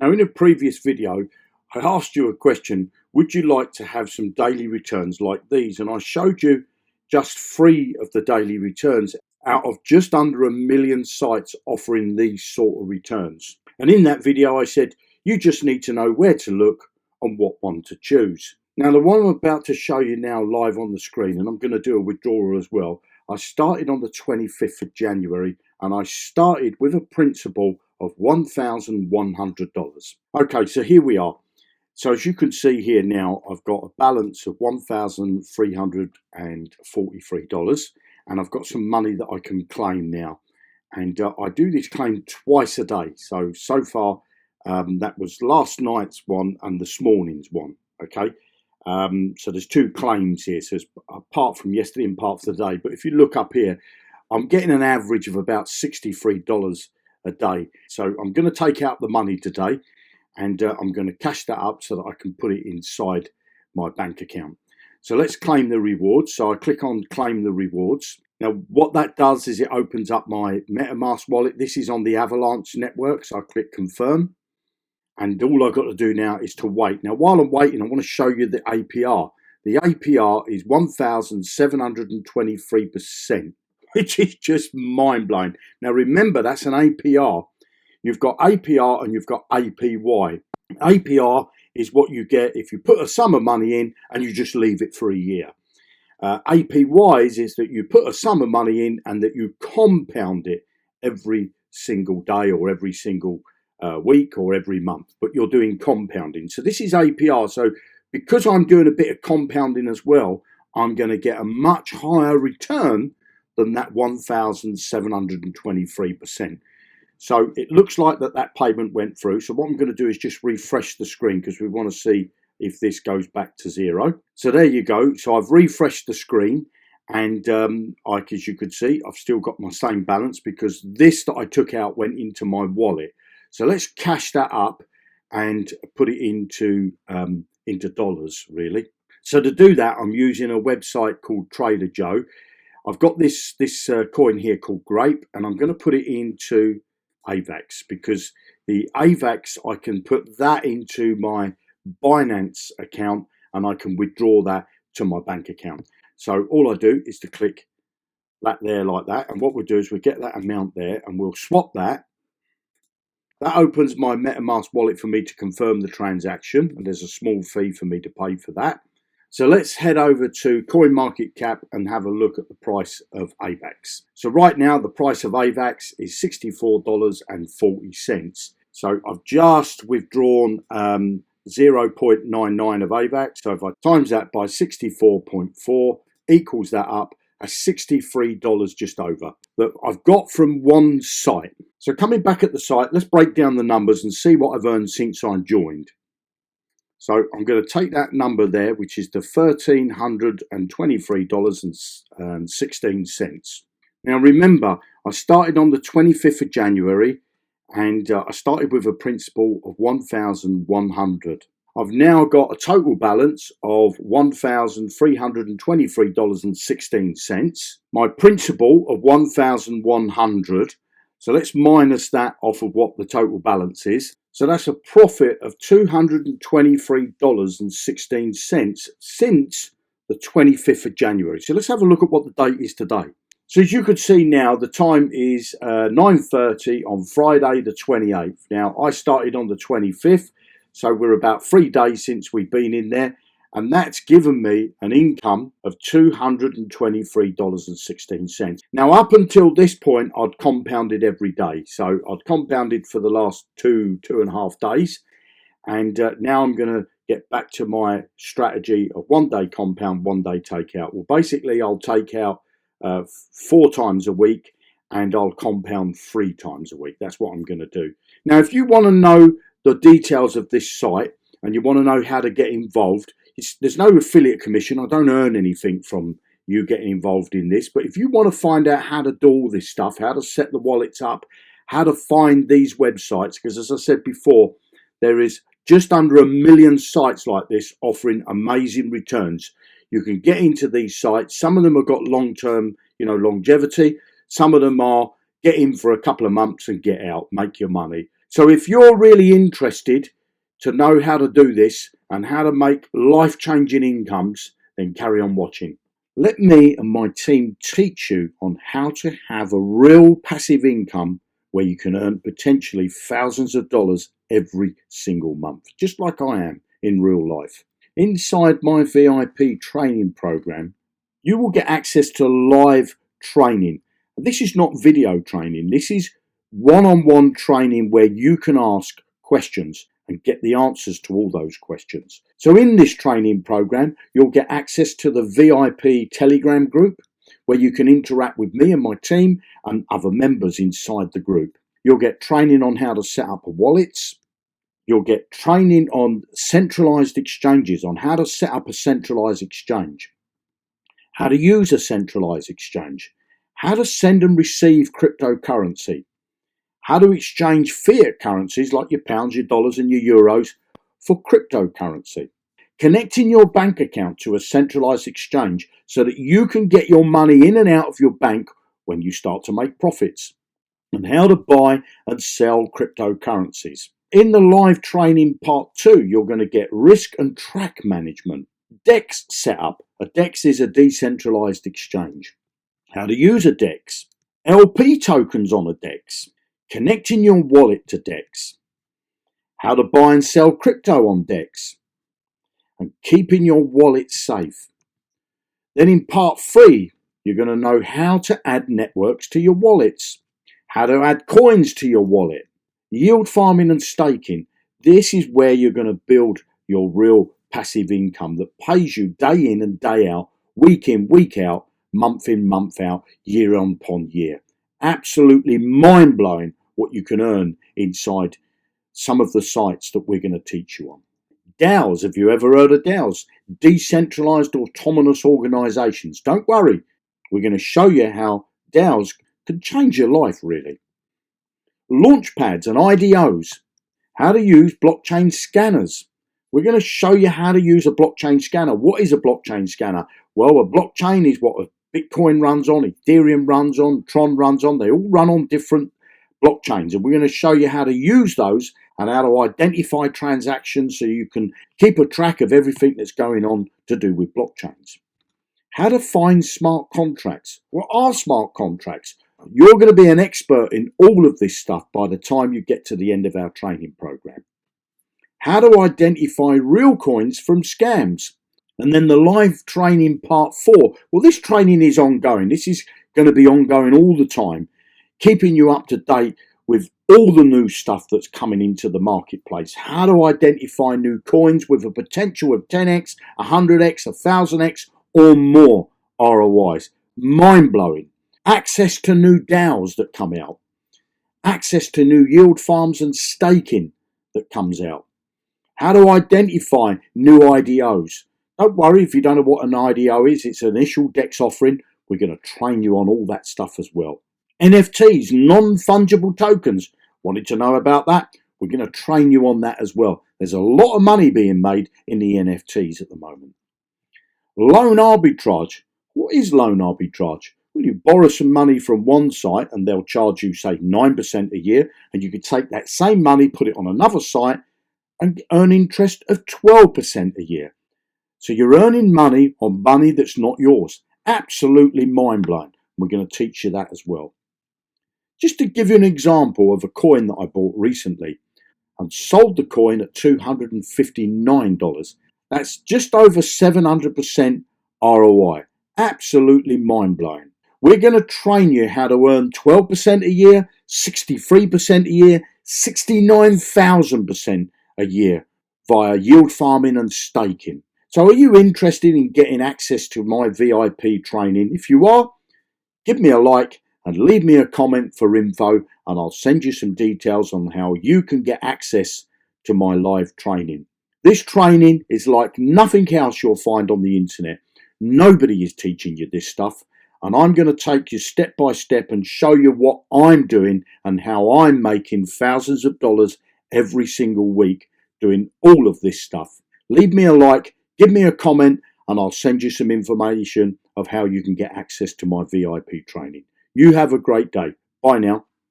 Now, in a previous video, I asked you a question: would you like to have some daily returns like these? And I showed you just 3 of the daily returns out of just under 1 million sites offering these sort of returns. And in that video, I said, you just need to know where to look and what one to choose. Now, the one I'm about to show you now live on the screen, and I'm going to do a withdrawal as well. I started on the 25th of January, and I started with a principal of $1,100. Okay, so here we are. So as you can see here now, I've got a balance of $1,343, and I've got some money that I can claim now. And I do this claim twice a day. So far, that was last night's one and this morning's one. Okay, so there's 2 claims here. So it's apart from yesterday and part of the day. But if you look up here, I'm getting an average of about $63 a day. So I'm going to take out the money today, and I'm going to cash that up so that I can put it inside my bank account. So let's claim the rewards. So I click on claim the rewards. Now what that does is it opens up my MetaMask wallet. This is on the Avalanche network. So I click confirm. And all I've got to do now is to wait. Now while I'm waiting, I want to show you the APR. The APR is 1,723%, which is just mind-blowing. Now remember, that's an APR. You've got APR and you've got APY. APR is what you get if you put a sum of money in and you just leave it for a year. APYs is that you put a sum of money in and that you compound it every single day or every single week or every month, but you're doing compounding. So this is APR. So because I'm doing a bit of compounding as well, I'm going to get a much higher return than that 1,723%. So it looks like that payment went through. So what I'm going to do is just refresh the screen because we want to see if this goes back to 0. So there you go. So I've refreshed the screen, and as you could see, I've still got my same balance because this that I took out went into my wallet. So let's cash that up and put it into dollars, really. So to do that, I'm using a website called Trader Joe. I've got this coin here called Grape, and I'm going to put it into AVAX because the AVAX, I can put that into my Binance account and I can withdraw that to my bank account. So all I do is to click that there like that, and what we'll do is we'll get that amount there and we'll swap that. That opens my MetaMask wallet for me to confirm the transaction, and there's a small fee for me to pay for that. So let's head over to CoinMarketCap and have a look at the price of AVAX. So right now the price of AVAX is $64.40. So I've just withdrawn 0.99 of AVAX. So if I times that by 64.4, equals that up at $63 just over that I've got from one site. So coming back at the site, let's break down the numbers and see what I've earned since I joined. So I'm going to take that number there, which is the $1,323.16. Now remember, I started on the 25th of January, and I started with a principal of 1,100. I've now got a total balance of $1,323.16. My principal of 1,100. So let's minus that off of what the total balance is. So that's a profit of $223.16 since the 25th of January. So let's have a look at what the date is today. So as you can see now, the time is 9:30 on Friday the 28th. Now I started on the 25th, so we're about 3 days since we've been in there, and that's given me an income of $223.16. Now up until this point, I'd compounded every day. So I'd compounded for the last 2.5 days, and now I'm going to get back to my strategy of 1 day compound, 1 day take out. Well, basically I'll take out 4 times a week and I'll compound 3 times a week. That's what I'm going to do. Now, if you want to know the details of this site and you want to know how to get involved, there's no affiliate commission. I don't earn anything from you getting involved in this. But if you want to find out how to do all this stuff, how to set the wallets up, how to find these websites, because as I said before, there is just under 1 million sites like this offering amazing returns. You can get into these sites. Some of them have got long-term, longevity. Some of them are get in for a couple of months and get out, make your money. So if you're really interested to know how to do this and how to make life-changing incomes, then carry on watching. Let me and my team teach you on how to have a real passive income where you can earn potentially thousands of dollars every single month, just like I am in real life. Inside my VIP training program, you will get access to live training. This is not video training. This is one-on-one training where you can ask questions and get the answers to all those questions. So in this training program, you'll get access to the VIP Telegram group where you can interact with me and my team and other members inside the group. You'll get training on how to set up wallets. You'll get training on centralized exchanges, on how to set up a centralized exchange, how to use a centralized exchange, how to send and receive cryptocurrency, how to exchange fiat currencies like your pounds, your dollars and your euros for cryptocurrency, connecting your bank account to a centralized exchange so that you can get your money in and out of your bank when you start to make profits, and how to buy and sell cryptocurrencies. In the live training part 2, you're going to get risk and track management, DEX setup. A DEX is a decentralized exchange. How to use a DEX, LP tokens on a DEX, connecting your wallet to DEX, how to buy and sell crypto on DEX, and keeping your wallet safe. Then in part 3, you're going to know how to add networks to your wallets, how to add coins to your wallet, yield farming and staking. This is where you're going to build your real passive income that pays you day in and day out, week in, week out, month in, month out, year upon year. Absolutely mind-blowing what you can earn inside some of the sites that we're going to teach you on. DAOs, have you ever heard of DAOs? Decentralized autonomous organizations. Don't worry, we're going to show you how DAOs can change your life really. Launchpads and IDOs, how to use blockchain scanners. We're going to show you how to use a blockchain scanner. What is a blockchain scanner? Well, a blockchain is what Bitcoin runs on, Ethereum runs on, Tron runs on. They all run on different blockchains, and we're going to show you how to use those and how to identify transactions so you can keep a track of everything that's going on to do with blockchains. How to find smart contracts. What are smart contracts? You're going to be an expert in all of this stuff by the time you get to the end of our training program. How to identify real coins from scams. And then the live training part 4. Well, this training is ongoing. This is going to be ongoing all the time, keeping you up to date with all the new stuff that's coming into the marketplace. How to identify new coins with a potential of 10x, 100x, 1000x or more ROIs. Mind-blowing. Access to new DAOs that come out. Access to new yield farms and staking that comes out. How to identify new IDOs. Don't worry if you don't know what an IDO is. It's an initial DEX offering. We're going to train you on all that stuff as well. NFTs, non-fungible tokens. Wanted to know about that? We're going to train you on that as well. There's a lot of money being made in the NFTs at the moment. Loan arbitrage. What is loan arbitrage? Well, you borrow some money from one site and they'll charge you, say, 9% a year, and you could take that same money, put it on another site and earn interest of 12% a year. So you're earning money on money that's not yours. Absolutely mind-blowing. We're going to teach you that as well. Just to give you an example of a coin that I bought recently and sold the coin at $259. That's just over 700% ROI. Absolutely mind-blowing. We're going to train you how to earn 12% a year, 63% a year, 69,000% a year via yield farming and staking. So are you interested in getting access to my VIP training? If you are, give me a like and leave me a comment for info, and I'll send you some details on how you can get access to my live training. This training is like nothing else you'll find on the internet. Nobody is teaching you this stuff, and I'm going to take you step by step and show you what I'm doing and how I'm making thousands of dollars every single week doing all of this stuff. Leave me a like, give me a comment, and I'll send you some information of how you can get access to my VIP training. You have a great day. Bye now.